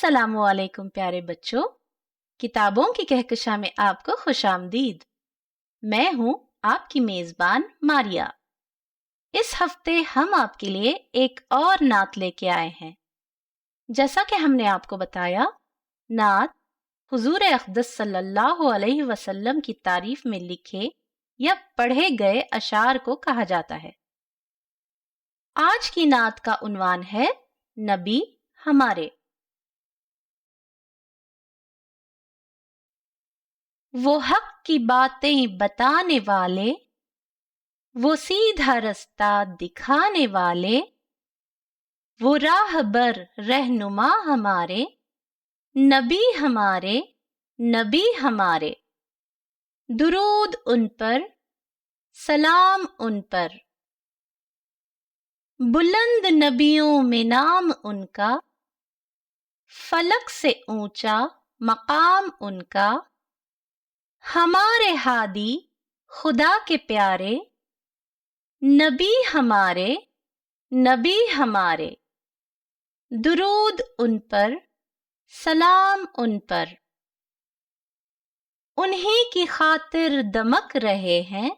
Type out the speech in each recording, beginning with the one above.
السلام علیکم پیارے بچوں، کتابوں کی کہکشاں میں آپ کو خوش آمدید۔ میں ہوں آپ کی میزبان ماریا۔ اس ہفتے ہم آپ کے لیے ایک اور نعت لے کے آئے ہیں۔ جیسا کہ ہم نے آپ کو بتایا، نعت حضور اقدس صلی اللہ علیہ وسلم کی تعریف میں لکھے یا پڑھے گئے اشعار کو کہا جاتا ہے۔ آج کی نعت کا عنوان ہے نبی ہمارے۔ وہ حق کی باتیں بتانے والے، وہ سیدھا رستہ دکھانے والے، وہ راہ بر رہنما ہمارے، نبی ہمارے، نبی ہمارے۔ درود ان پر، سلام ان پر۔ بلند نبیوں میں نام ان کا، فلک سے اونچا مقام ان کا۔ ہمارے ہادی خدا کے پیارے، نبی ہمارے، نبی ہمارے۔ درود ان پر، سلام ان پر۔ انہی کی خاطر دمک رہے ہیں،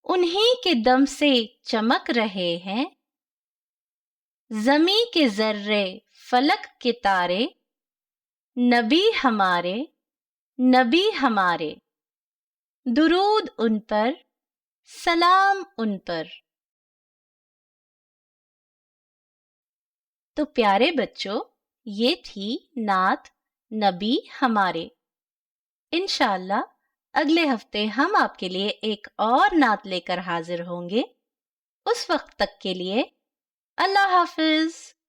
انہی کے دم سے چمک رہے ہیں۔ زمیں کے ذرے فلک کے تارے، نبی ہمارے، نبی ہمارے۔ درود ان پر، سلام ان پر۔ تو پیارے بچوں، یہ تھی نعت نبی ہمارے۔ انشاءاللہ اگلے ہفتے ہم آپ کے لیے ایک اور نعت لے کر حاضر ہوں گے۔ اس وقت تک کے لیے اللہ حافظ۔